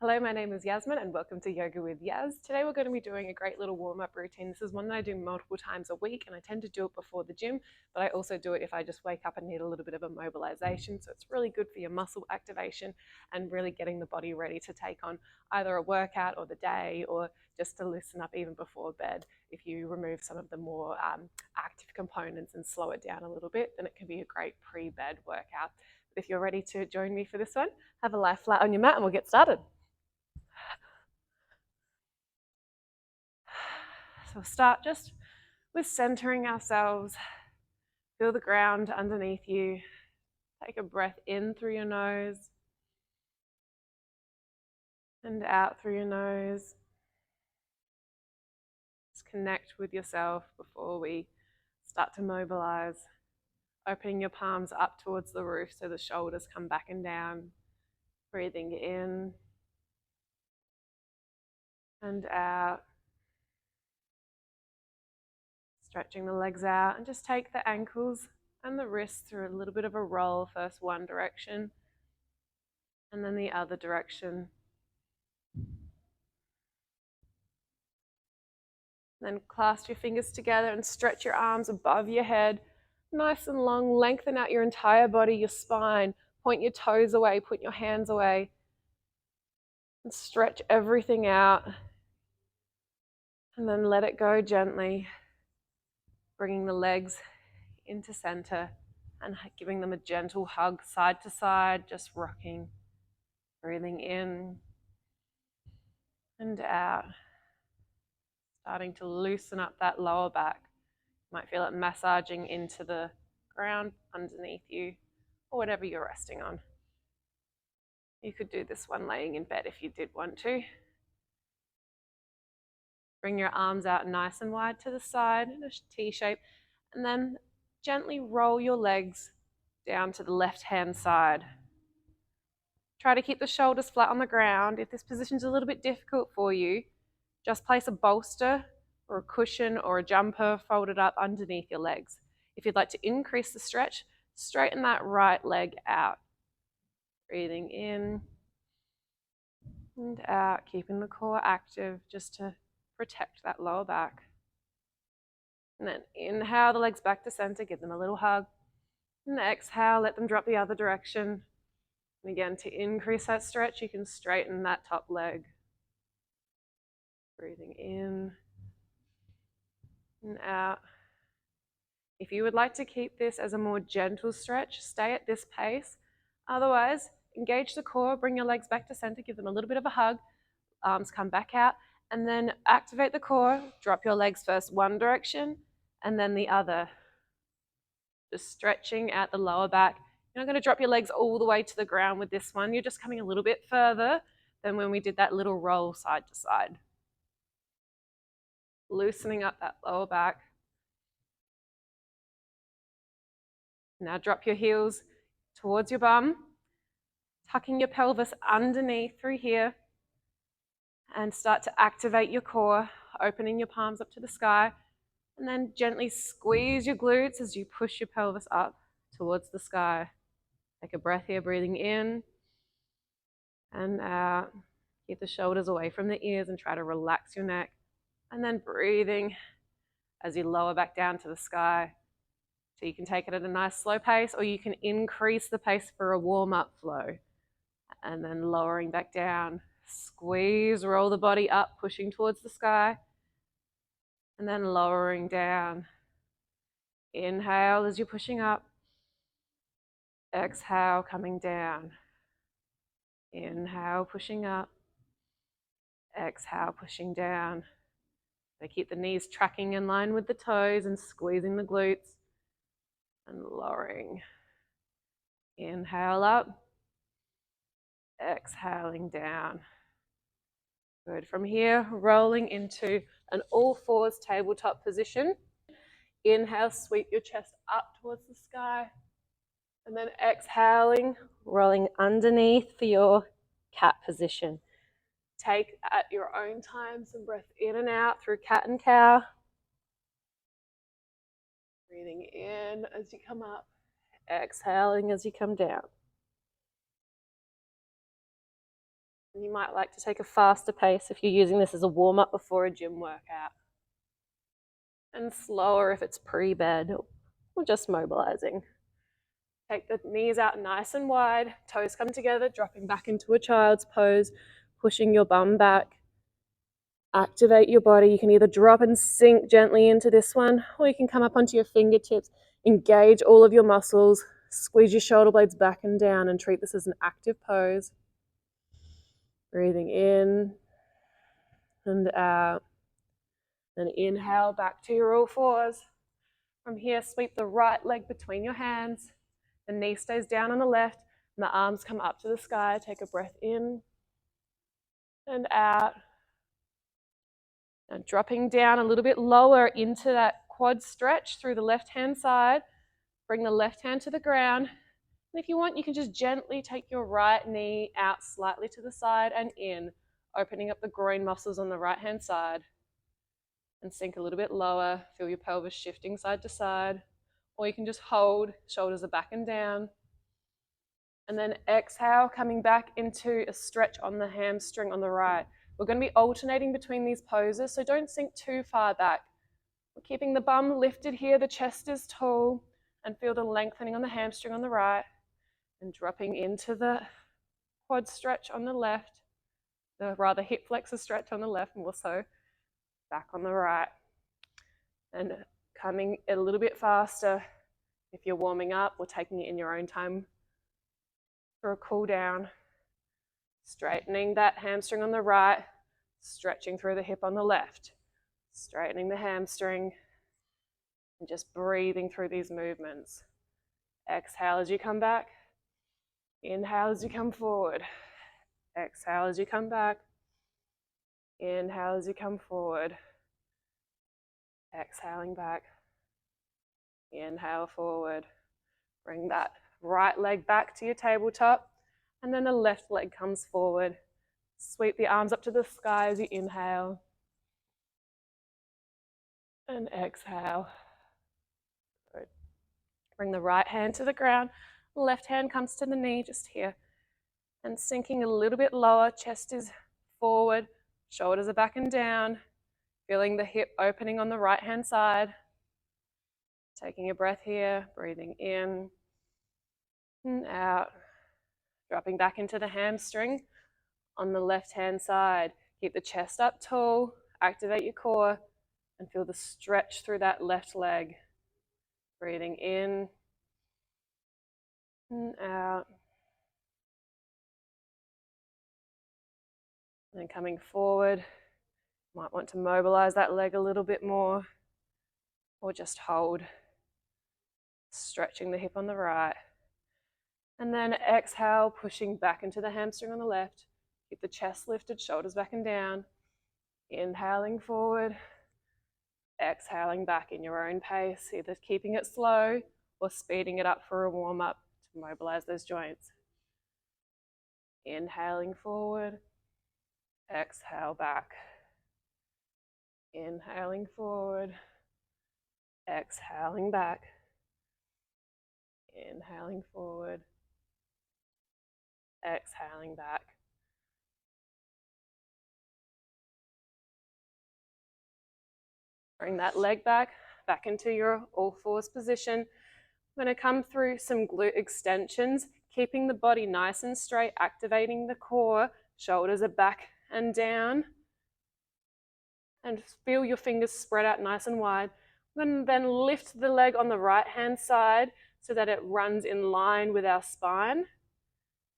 Hello, my name is Yasmin and welcome to Yoga with Yaz. Today we're going to be doing a great little warm-up routine. This is one that I do multiple times a week and I tend to do it before the gym, but I also do it if I just wake up and need a little bit of a mobilization. So it's really good for your muscle activation and really getting the body ready to take on either a workout or the day, or just to loosen up even before bed. If you remove some of the more active components and slow it down a little bit, then it can be a great pre-bed workout. But if you're ready to join me for this one, have a lie flat on your mat and we'll get started. So we'll start just with centering ourselves. Feel the ground underneath you. Take a breath in through your nose and out through your nose. Just connect with yourself before we start to mobilize. Opening your palms up towards the roof so the shoulders come back and down. Breathing in and out. Stretching the legs out, and just take the ankles and the wrists through a little bit of a roll, first one direction and then the other direction. Then clasp your fingers together and stretch your arms above your head, nice and long. Lengthen out your entire body, your spine. Point your toes away, put your hands away, and stretch everything out. And then let it go gently, bringing the legs into center and giving them a gentle hug side to side, just rocking. Breathing in and out. Starting to loosen up that lower back. You might feel it massaging into the ground underneath you or whatever you're resting on. You could do this one laying in bed if you did want to. Bring your arms out nice and wide to the side in a T shape, and then gently roll your legs down to the left-hand side. Try to keep the shoulders flat on the ground. If this position is a little bit difficult for you, just place a bolster or a cushion or a jumper folded up underneath your legs. If you'd like to increase the stretch, straighten that right leg out. Breathing in and out, keeping the core active just to protect that lower back. And then inhale the legs back to center, give them a little hug. And exhale, let them drop the other direction. And again, to increase that stretch, you can straighten that top leg. Breathing in and out. If you would like to keep this as a more gentle stretch, stay at this pace. Otherwise, engage the core, bring your legs back to center, give them a little bit of a hug, arms come back out, and then activate the core. Drop your legs first one direction and then the other. Just stretching out the lower back. You're not going to drop your legs all the way to the ground with this one. You're just coming a little bit further than when we did that little roll side to side. Loosening up that lower back. Now drop your heels towards your bum, tucking your pelvis underneath through here, and start to activate your core, opening your palms up to the sky, and then gently squeeze your glutes as you push your pelvis up towards the sky. Take a breath here, breathing in and out. Keep the shoulders away from the ears and try to relax your neck. And then breathing as you lower back down to the sky. So you can take it at a nice slow pace, or you can increase the pace for a warm-up flow. And then lowering back down. Squeeze, roll the body up, pushing towards the sky. And then lowering down. Inhale as you're pushing up. Exhale, coming down. Inhale, pushing up. Exhale, pushing down. So keep the knees tracking in line with the toes and squeezing the glutes. And lowering. Inhale up. Exhaling down. Good. From here, rolling into an all fours tabletop position. Inhale, sweep your chest up towards the sky. And then exhaling, rolling underneath for your cat position. Take at your own time some breath in and out through cat and cow. Breathing in as you come up, exhaling as you come down. And you might like to take a faster pace if you're using this as a warm-up before a gym workout. And slower if it's pre-bed or just mobilizing. Take the knees out nice and wide, toes come together, dropping back into a child's pose, pushing your bum back. Activate your body. You can either drop and sink gently into this one, or you can come up onto your fingertips, engage all of your muscles, squeeze your shoulder blades back and down, and treat this as an active pose. Breathing in and out. Then inhale back to your all fours. From here, sweep the right leg between your hands. The knee stays down on the left, and the arms come up to the sky. Take a breath in and out. And dropping down a little bit lower into that quad stretch through the left-hand side. Bring the left hand to the ground. And if you want, you can just gently take your right knee out slightly to the side and in, opening up the groin muscles on the right-hand side. And sink a little bit lower. Feel your pelvis shifting side to side. Or you can just hold, shoulders are back and down. And then exhale, coming back into a stretch on the hamstring on the right. We're going to be alternating between these poses, so don't sink too far back. We're keeping the bum lifted here, the chest is tall, and feel the lengthening on the hamstring on the right, and dropping into the quad stretch on the left, the rather hip flexor stretch on the left, and also back on the right. And coming a little bit faster if you're warming up or taking it in your own time for a cool down. Straightening that hamstring on the right, stretching through the hip on the left, straightening the hamstring, and just breathing through these movements. Exhale as you come back. Inhale as you come forward. Exhale as you come back. Inhale as you come forward. Exhaling back. Inhale forward. Bring that right leg back to your tabletop, and then the left leg comes forward. Sweep the arms up to the sky as you inhale. And exhale. Good. Bring the right hand to the ground. Left hand comes to the knee just here. And sinking a little bit lower, chest is forward, shoulders are back and down. Feeling the hip opening on the right hand side. Taking a breath here, breathing in and out. Dropping back into the hamstring on the left hand side. Keep the chest up tall, activate your core, and feel the stretch through that left leg. Breathing in and out. And then coming forward, might want to mobilize that leg a little bit more, or just hold. Stretching the hip on the right. And then exhale, pushing back into the hamstring on the left. Keep the chest lifted, shoulders back and down. Inhaling forward. Exhaling back in your own pace, either keeping it slow or speeding it up for a warm-up to mobilize those joints. Inhaling forward. Exhale back. Inhaling forward. Exhaling back. Inhaling forward. Exhaling back. Bring that leg back into your all fours position. I'm going to come through some glute extensions, keeping the body nice and straight, activating the core. Shoulders are back and down. And feel your fingers spread out nice and wide. I'm going to then lift the leg on the right-hand side so that it runs in line with our spine.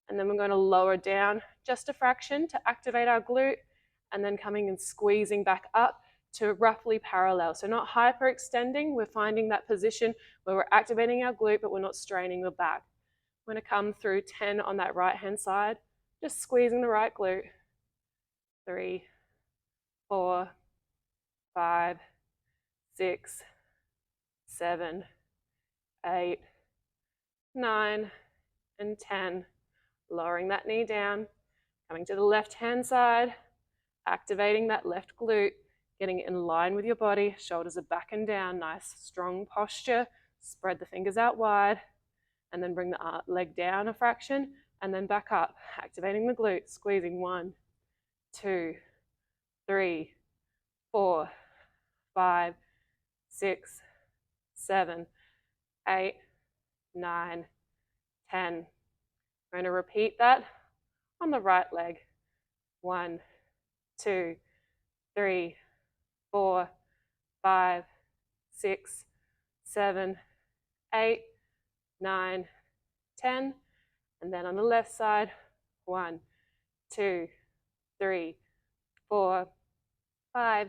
And then we're going to lower down just a fraction to activate our glute, and then coming and squeezing back up to roughly parallel. So not hyperextending, we're finding that position where we're activating our glute, but we're not straining the back. We're going to come through 10 on that right-hand side, just squeezing the right glute. 3, 4, 5, 6, 7, 8, 9, and 10. Lowering that knee down, coming to the left-hand side, activating that left glute, getting it in line with your body. Shoulders are back and down, nice strong posture. Spread the fingers out wide, and then bring the leg down a fraction and then back up, activating the glutes, squeezing 1, 2, 3, 4, 5, 6, 7, 8, 9, 10. I'm going to repeat that on the right leg. 1, 2, 3, 4, 5, 6, 7, 8, 9, 10. And then on the left side, 1, 2, 3, 4, 5,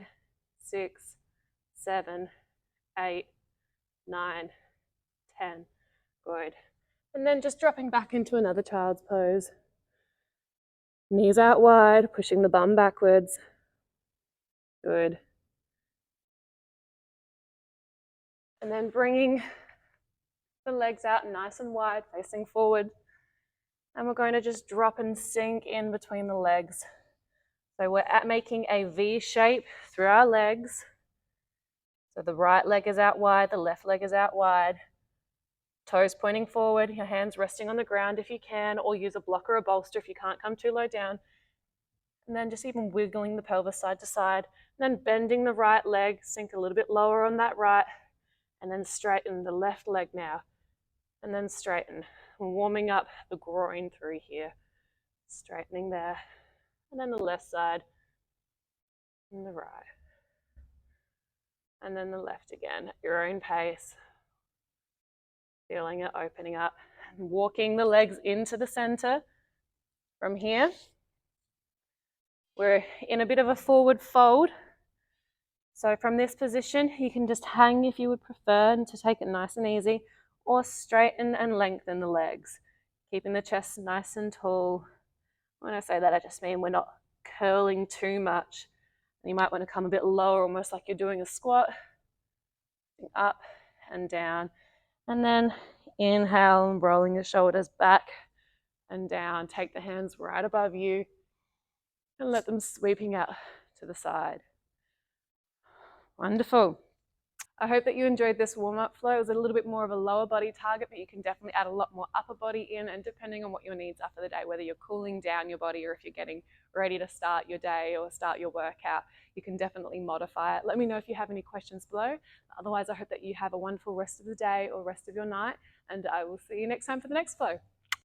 6, 7, 8, 9, 10. Good. And then just dropping back into another child's pose. Knees out wide, pushing the bum backwards. Good. And then bringing the legs out nice and wide, facing forward. And we're going to just drop and sink in between the legs. So we're making a V shape through our legs. So the right leg is out wide, the left leg is out wide. Toes pointing forward, your hands resting on the ground if you can, or use a block or a bolster if you can't come too low down. And then just even wiggling the pelvis side to side. And then bending the right leg, sink a little bit lower on that right, and then straighten the left leg now. And then straighten. Warming up the groin through here. Straightening there. And then the left side. And the right. And then the left again at your own pace. Feeling it opening up. And walking the legs into the center. From here, we're in a bit of a forward fold. So from this position, you can just hang if you would prefer and to take it nice and easy, or straighten and lengthen the legs, keeping the chest nice and tall. When I say that, I just mean we're not curling too much. You might want to come a bit lower, almost like you're doing a squat. Up and down. And then inhale and rolling the shoulders back and down. Take the hands right above you and let them sweeping out to the side. Wonderful. I hope that you enjoyed this warm-up flow. It was a little bit more of a lower body target, but you can definitely add a lot more upper body in, and depending on what your needs are for the day, whether you're cooling down your body or if you're getting ready to start your day or start your workout, you can definitely modify it. Let me know if you have any questions below. Otherwise, I hope that you have a wonderful rest of the day or rest of your night, and I will see you next time for the next flow.